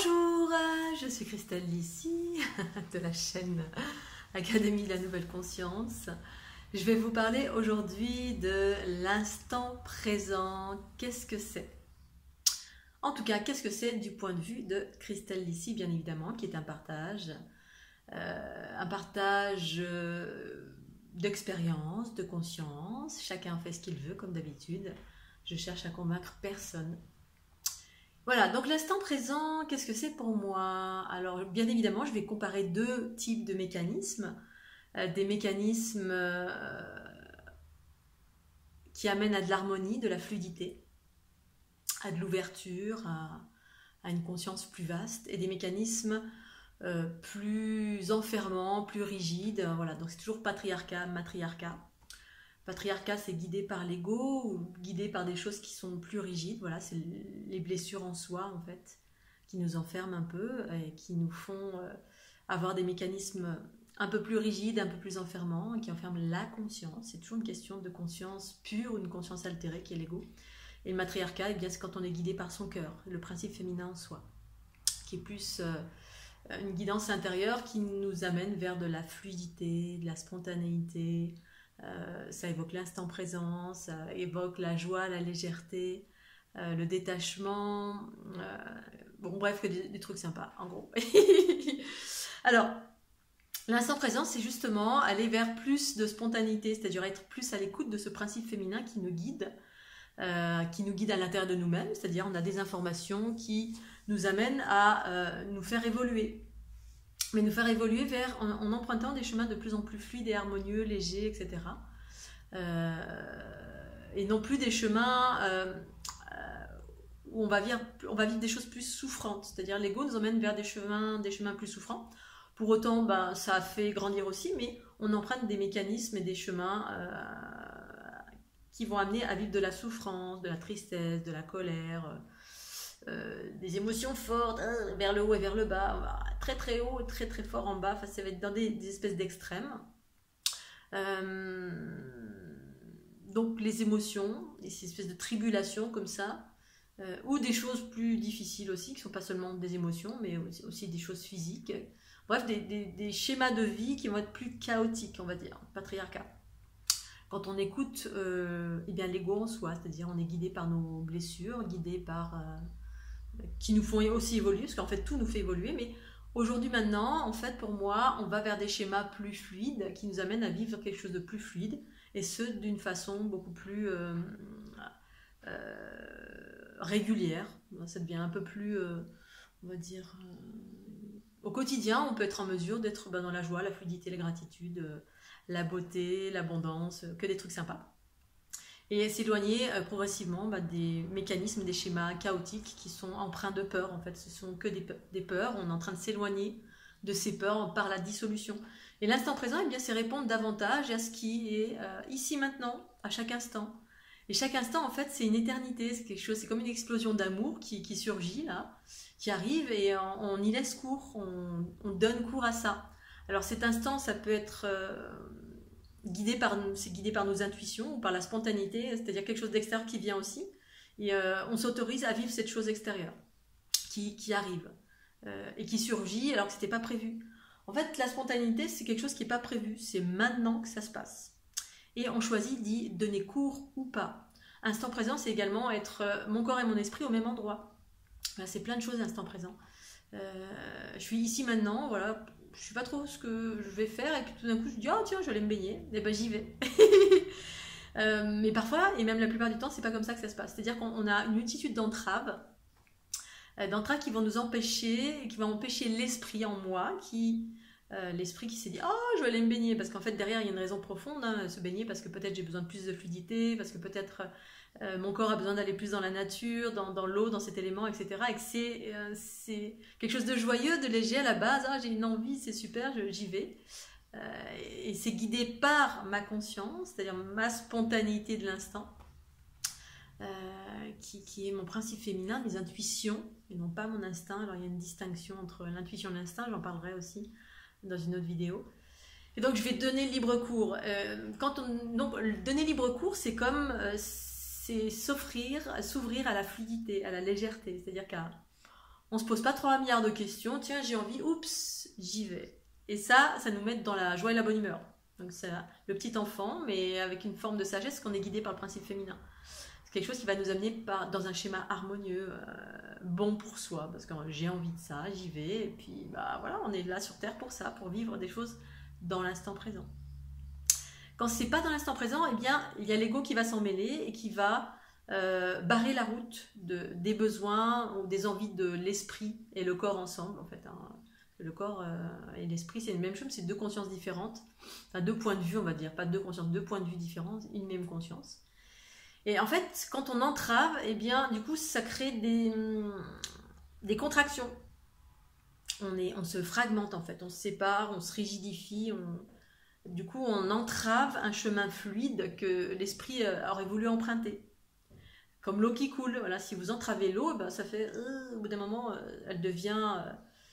Bonjour, je suis Christelle Lissy de la chaîne Académie de la Nouvelle Conscience. Je vais vous parler aujourd'hui de l'instant présent. Qu'est-ce que c'est? En tout cas, qu'est-ce que c'est du point de vue de Christelle Lissy, bien évidemment, qui est un partage d'expérience, de conscience. Chacun fait ce qu'il veut, comme d'habitude. Je cherche à convaincre personne. Voilà, donc l'instant présent, qu'est-ce que c'est pour moi? Alors, bien évidemment, je vais comparer deux types de mécanismes. Des mécanismes qui amènent à de l'harmonie, de la fluidité, à de l'ouverture, à une conscience plus vaste, et des mécanismes plus enfermants, plus rigides. Voilà, donc c'est toujours patriarcat, matriarcat. Patriarcat, c'est guidé par l'ego ou guidé par des choses qui sont plus rigides. Voilà, c'est les blessures en soi, en fait, qui nous enferment un peu et qui nous font avoir des mécanismes un peu plus rigides, un peu plus enfermants, et qui enferment la conscience. C'est toujours une question de conscience pure ou une conscience altérée qui est l'ego. Et le matriarcat, eh bien, c'est quand on est guidé par son cœur, le principe féminin en soi, qui est plus une guidance intérieure qui nous amène vers de la fluidité, de la spontanéité. Ça évoque l'instant présent, ça évoque la joie, la légèreté, le détachement, bon bref, que des trucs sympas en gros. Alors, l'instant présent, c'est justement aller vers plus de spontanéité, c'est-à-dire être plus à l'écoute de ce principe féminin qui nous guide à l'intérieur de nous-mêmes, c'est-à-dire on a des informations qui nous amènent à nous faire évoluer. Mais nous faire évoluer en empruntant des chemins de plus en plus fluides et harmonieux, légers, etc. Et non plus des chemins où on va vivre des choses plus souffrantes. C'est-à-dire l'ego nous emmène vers des chemins plus souffrants. Pour autant, ça a fait grandir aussi, mais on emprunte des mécanismes et des chemins qui vont amener à vivre de la souffrance, de la tristesse, de la colère, des émotions fortes, vers le haut et vers le bas, très très haut et très très fort en bas. Enfin, ça va être dans des espèces d'extrêmes. Donc les émotions, ces espèces de tribulations comme ça, ou des choses plus difficiles aussi, qui ne sont pas seulement des émotions, mais aussi des choses physiques. Bref, des schémas de vie qui vont être plus chaotiques, on va dire, patriarcat. Quand on écoute eh bien, l'ego en soi, c'est-à-dire on est guidé par nos blessures, guidé par... qui nous font aussi évoluer, parce qu'en fait tout nous fait évoluer, mais aujourd'hui maintenant, en fait pour moi, on va vers des schémas plus fluides, qui nous amènent à vivre quelque chose de plus fluide, et ce d'une façon beaucoup plus régulière. Ça devient un peu plus, on va dire, au quotidien, on peut être en mesure d'être dans la joie, la fluidité, la gratitude, la beauté, l'abondance, que des trucs sympas. Et s'éloigner progressivement des mécanismes, des schémas chaotiques qui sont empreints de peur. En fait, ce sont que des peurs. On est en train de s'éloigner de ces peurs par la dissolution. Et l'instant présent, eh bien, c'est répondre davantage à ce qui est ici maintenant, à chaque instant. Et chaque instant, en fait, c'est une éternité. C'est quelque chose, c'est comme une explosion d'amour qui surgit là, qui arrive et on y laisse cours. On donne cours à ça. Alors cet instant, ça peut être guidé par nos intuitions ou par la spontanéité, c'est-à-dire quelque chose d'extérieur qui vient aussi, et on s'autorise à vivre cette chose extérieure qui arrive et qui surgit alors que c'était pas prévu. En fait, la spontanéité, c'est quelque chose qui n'est pas prévu, c'est maintenant que ça se passe. Et on choisit d'y donner cours ou pas. Instant présent, c'est également être mon corps et mon esprit au même endroit. Voilà, c'est plein de choses l'instant présent. Je suis ici maintenant, voilà. Je ne sais pas trop ce que je vais faire, et puis tout d'un coup je dis oh tiens, je vais aller me baigner, et ben j'y vais. Mais parfois, et même la plupart du temps, c'est pas comme ça que ça se passe. C'est-à-dire qu'on a une multitude d'entraves qui vont nous empêcher, qui vont empêcher l'esprit en moi, l'esprit qui s'est dit oh je vais aller me baigner, parce qu'en fait derrière il y a une raison profonde, se baigner parce que peut-être j'ai besoin de plus de fluidité, parce que peut-être mon corps a besoin d'aller plus dans la nature, dans l'eau, dans cet élément, etc. Et que c'est quelque chose de joyeux, de léger à la base. J'ai une envie, c'est super, j'y vais. Et c'est guidé par ma conscience, c'est-à-dire ma spontanéité de l'instant, qui est mon principe féminin, mes intuitions, et non pas mon instinct. Alors il y a une distinction entre l'intuition et l'instinct, j'en parlerai aussi dans une autre vidéo. Et donc je vais donner libre cours. Donner libre cours, c'est comme... c'est s'ouvrir à la fluidité, à la légèreté, c'est-à-dire qu'à On se pose pas 3 milliards de questions. Tiens, j'ai envie, oups, j'y vais. Et ça nous met dans la joie et la bonne humeur. Donc c'est le petit enfant, mais avec une forme de sagesse qu'on est guidé par le principe féminin. C'est quelque chose qui va nous amener dans un schéma harmonieux, bon pour soi, parce que j'ai envie de ça, j'y vais, et puis bah voilà, on est là sur Terre pour ça, pour vivre des choses dans l'instant présent. Quand c'est pas dans l'instant présent, eh bien, il y a l'ego qui va s'en mêler et qui va barrer la route des besoins ou des envies de l'esprit et le corps ensemble, en fait. Hein. Le corps et l'esprit, c'est une même chose, c'est 2 consciences différentes, enfin 2 points de vue, on va dire, pas 2 consciences, 2 points de vue différents, une même conscience. Et en fait, quand on entrave, eh bien, du coup, ça crée des contractions. On se fragmente, en fait, on se sépare, on se rigidifie, du coup, on entrave un chemin fluide que l'esprit aurait voulu emprunter. Comme l'eau qui coule, voilà, si vous entravez l'eau, ben, ça fait, au bout d'un moment, elle devient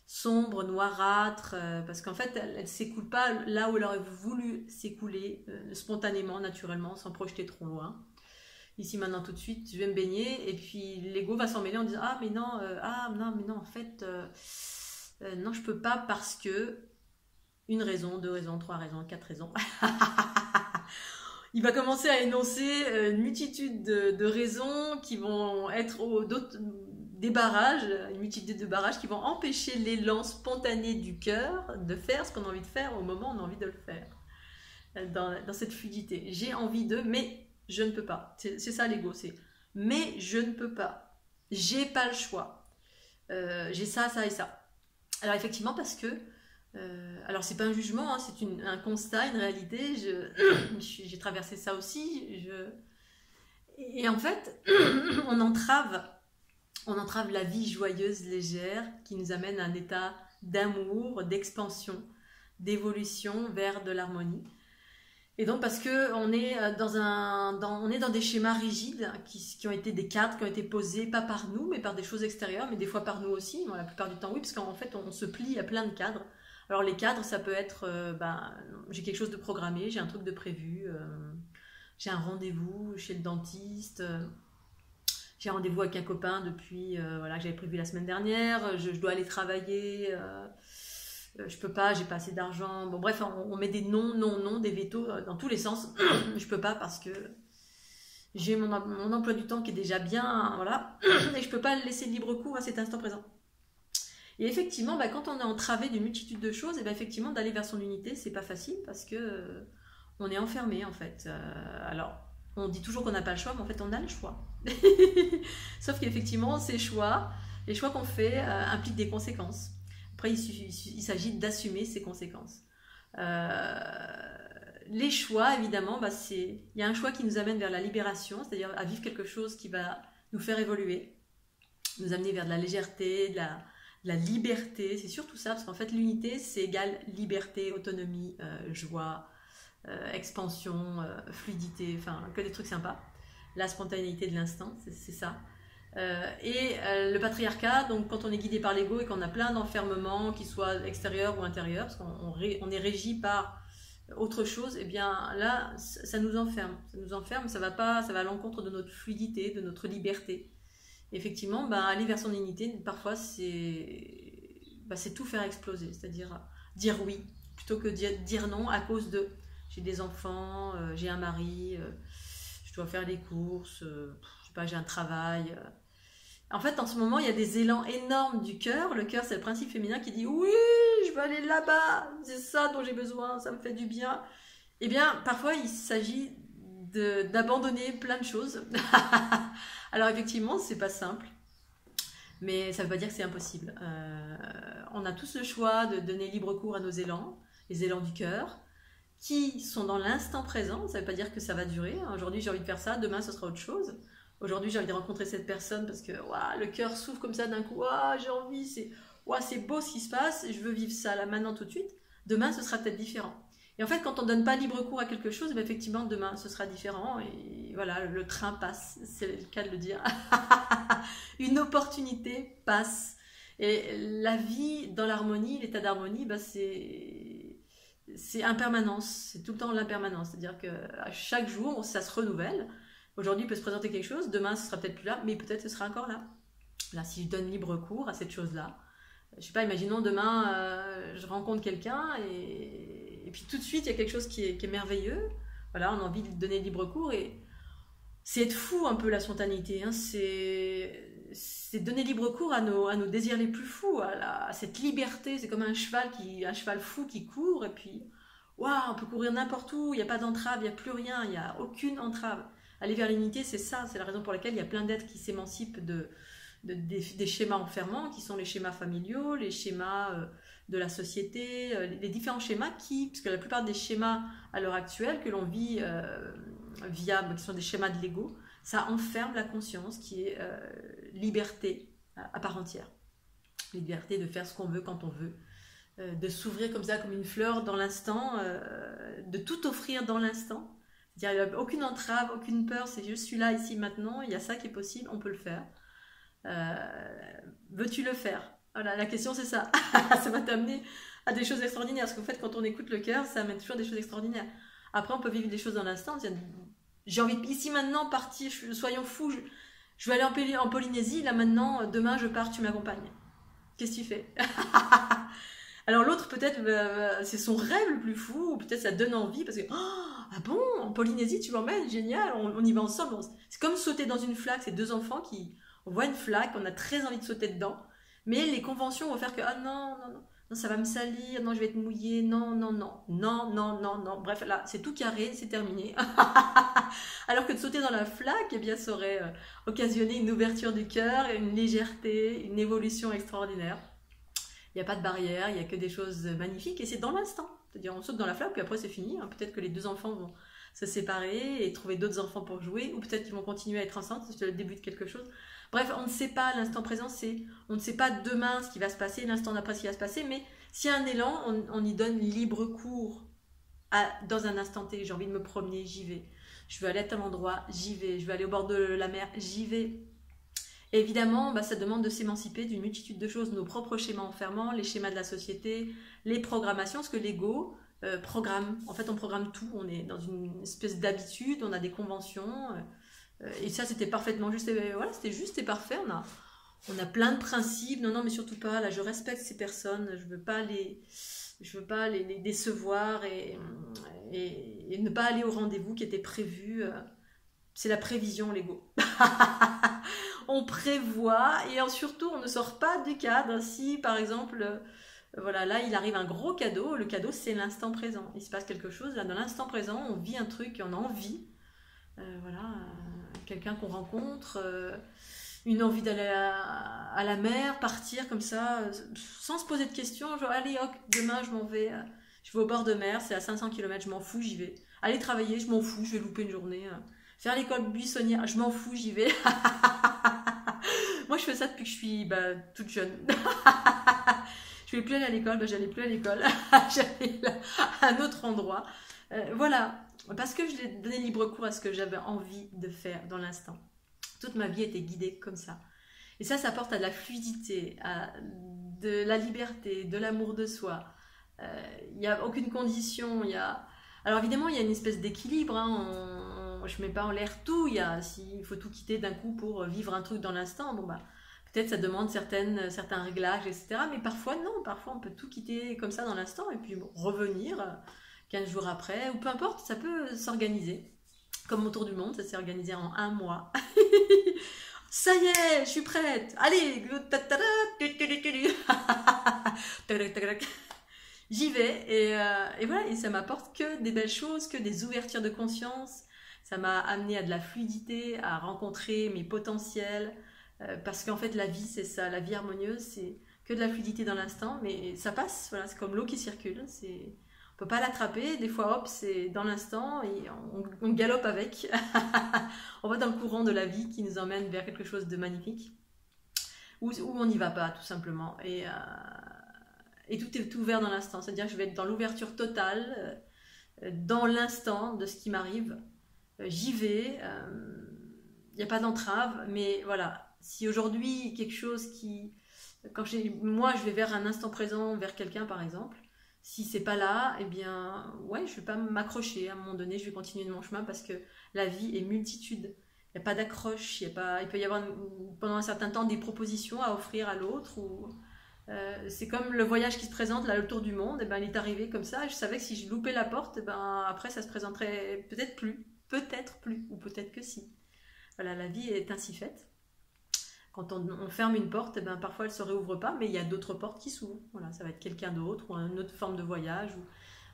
sombre, noirâtre, parce qu'en fait, elle ne s'écoule pas là où elle aurait voulu s'écouler, spontanément, naturellement, sans projeter trop loin. Ici, maintenant, tout de suite, je vais me baigner, et puis l'ego va s'en mêler en disant, ah, mais non, en fait, non, je peux pas parce que, 1 raison, 2 raisons, 3 raisons, 4 raisons. Il va commencer à énoncer une multitude de raisons qui vont être des barrages, une multitude de barrages qui vont empêcher l'élan spontané du cœur de faire ce qu'on a envie de faire au moment où on a envie de le faire. Dans cette fluidité. J'ai envie de, mais je ne peux pas. C'est ça l'ego, c'est mais je ne peux pas. J'ai pas le choix. J'ai ça, ça et ça. Alors effectivement, parce que alors c'est pas un jugement, hein, c'est un constat, une réalité. J'ai traversé ça aussi. Et en fait, on entrave la vie joyeuse, légère, qui nous amène à un état d'amour, d'expansion, d'évolution vers de l'harmonie. Et donc parce que on est dans des schémas rigides qui ont été des cadres qui ont été posés pas par nous mais par des choses extérieures, mais des fois par nous aussi. Bon, la plupart du temps oui, parce qu'en fait on se plie à plein de cadres. Alors les cadres, ça peut être j'ai quelque chose de programmé, j'ai un truc de prévu, j'ai un rendez-vous chez le dentiste, j'ai un rendez-vous avec un copain depuis que j'avais prévu la semaine dernière, je dois aller travailler. Je peux pas, j'ai pas assez d'argent. Bon, bref, on met des non, des vétos dans tous les sens. Je peux pas parce que j'ai mon emploi du temps qui est déjà bien, voilà, et je peux pas laisser libre cours à cet instant présent. Et effectivement, quand on est entravé d'une multitude de choses, et effectivement, d'aller vers son unité, c'est pas facile parce que on est enfermé en fait. Alors, on dit toujours qu'on n'a pas le choix, mais en fait, on a le choix. Sauf qu'effectivement, les choix qu'on fait impliquent des conséquences. Après, il s'agit d'assumer ces conséquences. Les choix, évidemment, il y a un choix qui nous amène vers la libération, c'est-à-dire à vivre quelque chose qui va nous faire évoluer, nous amener vers de la légèreté, de la liberté. C'est surtout ça, parce qu'en fait, l'unité, c'est égal liberté, autonomie, joie, expansion, fluidité, enfin, que des trucs sympas. La spontanéité de l'instant, c'est ça. Le patriarcat, donc quand on est guidé par l'ego et qu'on a plein d'enfermements, qu'ils soient extérieurs ou intérieurs, parce qu'on est régi par autre chose, et bien là, ça nous enferme. Ça va à l'encontre de notre fluidité, de notre liberté. Et effectivement, aller vers son unité, parfois, c'est tout faire exploser, c'est-à-dire dire oui, plutôt que dire non à cause de j'ai des enfants, j'ai un mari, je dois faire les courses, je sais pas, j'ai un travail. En fait, en ce moment, il y a des élans énormes du cœur. Le cœur, c'est le principe féminin qui dit « Oui, je veux aller là-bas, c'est ça dont j'ai besoin, ça me fait du bien. » Eh bien, parfois, il s'agit d'abandonner plein de choses. Alors, effectivement, c'est pas simple, mais ça ne veut pas dire que c'est impossible. On a tous le choix de donner libre cours à nos élans, les élans du cœur, qui sont dans l'instant présent. Ça ne veut pas dire que ça va durer. Aujourd'hui, j'ai envie de faire ça, demain, ce sera autre chose. Aujourd'hui, j'ai envie de rencontrer cette personne parce que le cœur s'ouvre comme ça d'un coup. J'ai envie, c'est beau ce qui se passe, je veux vivre ça là, maintenant, tout de suite. Demain, ce sera peut-être différent. Et en fait, quand on ne donne pas libre cours à quelque chose, effectivement, demain, ce sera différent. Et voilà, le train passe, c'est le cas de le dire. Une opportunité passe. Et la vie dans l'harmonie, l'état d'harmonie, c'est impermanence. C'est tout le temps l'impermanence. C'est-à-dire qu'à chaque jour, ça se renouvelle. Aujourd'hui, il peut se présenter quelque chose, demain, ce sera peut-être plus là, mais peut-être ce sera encore là. Là, si je donne libre cours à cette chose-là, je sais pas, imaginons demain, je rencontre quelqu'un et puis tout de suite, il y a quelque chose qui est merveilleux. Voilà, on a envie de donner libre cours et c'est être fou un peu la spontanéité. Hein, c'est donner libre cours à nos désirs les plus fous, à cette liberté. C'est comme un cheval fou qui court et puis, waouh, on peut courir n'importe où, il n'y a pas d'entrave, il n'y a plus rien, il n'y a aucune entrave. Aller vers l'unité, c'est ça, c'est la raison pour laquelle il y a plein d'êtres qui s'émancipent des schémas enfermants, qui sont les schémas familiaux, les schémas de la société, les différents schémas parce que la plupart des schémas à l'heure actuelle que l'on vit qui sont des schémas de l'ego, ça enferme la conscience qui est liberté à part entière. Liberté de faire ce qu'on veut quand on veut, de s'ouvrir comme ça, comme une fleur dans l'instant, de tout offrir dans l'instant. C'est-à-dire, il n'y a aucune entrave, aucune peur, c'est je suis là, ici, maintenant, il y a ça qui est possible, on peut le faire. Veux-tu le faire? Voilà, la question c'est ça. Ça va t'amener à des choses extraordinaires, parce qu'en fait, quand on écoute le cœur, ça amène toujours des choses extraordinaires. Après, on peut vivre des choses dans l'instant. J'ai envie ici maintenant partir, soyons fous, je vais aller en Polynésie, là maintenant, demain je pars, tu m'accompagnes. Qu'est-ce que tu fais? Alors l'autre peut-être c'est son rêve le plus fou, ou peut-être ça donne envie parce que ah bon, en Polynésie tu m'emmènes, génial, on y va ensemble. C'est comme sauter dans une flaque, c'est deux enfants qui on voit une flaque, on a très envie de sauter dedans, mais les conventions vont faire que ah non ça va me salir, non je vais être mouillée, non. Bref là c'est tout carré, c'est terminé. Alors que de sauter dans la flaque, eh bien ça aurait occasionné une ouverture du cœur, une légèreté, une évolution extraordinaire. Il n'y a pas de barrière, il n'y a que des choses magnifiques et c'est dans l'instant. C'est-à-dire on saute dans la flaque puis après c'est fini. Peut-être que les deux enfants vont se séparer et trouver d'autres enfants pour jouer ou peut-être qu'ils vont continuer à être ensemble, c'est le début de quelque chose. Bref, on ne sait pas, l'instant présent, on ne sait pas demain ce qui va se passer, l'instant d'après ce qui va se passer, mais s'il y a un élan, on y donne libre cours dans un instant T. J'ai envie de me promener, j'y vais. Je veux aller à tel endroit, j'y vais. Je veux aller au bord de la mer, j'y vais. Et évidemment, ça demande de s'émanciper d'une multitude de choses, nos propres schémas enfermants, les schémas de la société, les programmations, parce que l'ego programme. En fait, on programme tout. On est dans une espèce d'habitude, on a des conventions. Et ça, c'était parfaitement juste. Et voilà, c'était juste et parfait. On a plein de principes. Non, mais surtout pas. Là, je respecte ces personnes. Je veux pas les décevoir et ne pas aller au rendez-vous qui était prévu. C'est la prévision, l'ego. On prévoit et surtout on ne sort pas du cadre. Si par exemple, voilà, là il arrive un gros cadeau, le cadeau c'est l'instant présent. Il se passe quelque chose, là dans l'instant présent, on vit un truc et on a envie. Voilà, quelqu'un qu'on rencontre, une envie d'aller à la mer, partir comme ça, sans se poser de questions, genre allez hop, demain je m'en vais, je vais au bord de mer, c'est à 500 km, je m'en fous, j'y vais. Aller travailler, je m'en fous, je vais louper une journée. Faire l'école buissonnière, je m'en fous, j'y vais. Moi, je fais ça depuis que je suis toute jeune. Je ne vais plus aller à l'école, j'allais plus à l'école. J'allais à un autre endroit. Voilà, parce que je l'ai donné libre cours à ce que j'avais envie de faire dans l'instant. Toute ma vie était guidée comme ça. Et ça porte à de la fluidité, à de la liberté, de l'amour de soi. Il n'y a aucune condition. Alors évidemment, il y a une espèce d'équilibre. Je ne mets pas en l'air tout. S'il faut tout quitter d'un coup pour vivre un truc dans l'instant, peut-être ça demande certains réglages, etc. Mais parfois, non. Parfois, on peut tout quitter comme ça dans l'instant et puis revenir 15 jours après. Ou peu importe, ça peut s'organiser. Comme mon tour du monde, ça s'est organisé en 1 mois. Ça y est, je suis prête. Allez, j'y vais et voilà. Et ça m'apporte que des belles choses, que des ouvertures de conscience. Ça m'a amené à de la fluidité, à rencontrer mes potentiels. Parce qu'en fait, la vie, c'est ça. La vie harmonieuse, c'est que de la fluidité dans l'instant. Mais ça passe, voilà, c'est comme l'eau qui circule. On ne peut pas l'attraper. Des fois, hop, c'est dans l'instant et on galope avec. On va dans le courant de la vie qui nous emmène vers quelque chose de magnifique. Où on n'y va pas, tout simplement. Et tout est ouvert dans l'instant. C'est-à-dire que je vais être dans l'ouverture totale, dans l'instant de ce qui m'arrive. J'y vais. Il n'y a pas d'entrave. Mais voilà, si aujourd'hui, quelque chose moi, je vais vers un instant présent, vers quelqu'un, par exemple. Si c'est pas là, eh bien, ouais, je vais pas m'accrocher. À un moment donné, je vais continuer de mon chemin parce que la vie est multitude. il n'y a pas d'accroche, il peut y avoir pendant un certain temps des propositions à offrir à l'autre. C'est comme le voyage qui se présente, là, le tour du monde, et ben, il est arrivé comme ça. Je savais que si je loupais la porte, et ben, après ça se présenterait peut-être plus, ou peut-être que si. Voilà, la vie est ainsi faite. Quand on ferme une porte, et ben, parfois elle ne se réouvre pas, mais il y a d'autres portes qui s'ouvrent. Voilà, ça va être quelqu'un d'autre ou une autre forme de voyage.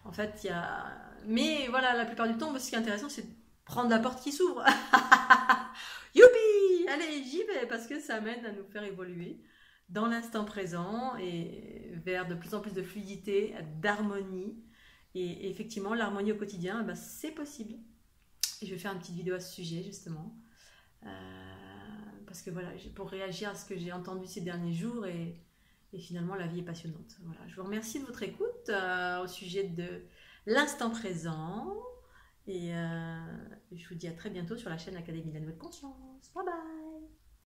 En fait, il y a... Mais voilà, la plupart du temps, ce qui est intéressant, c'est de prendre la porte qui s'ouvre. Youpi! Allez, j'y vais, parce que ça amène à nous faire évoluer dans l'instant présent et vers de plus en plus de fluidité, d'harmonie. Et effectivement, l'harmonie au quotidien, ben, c'est possible. Et je vais faire une petite vidéo à ce sujet, justement. Parce que voilà, pour réagir à ce que j'ai entendu ces derniers jours et finalement la vie est passionnante. Voilà, je vous remercie de votre écoute au sujet de l'instant présent et je vous dis à très bientôt sur la chaîne Académie de la Nouvelle Conscience. Bye bye.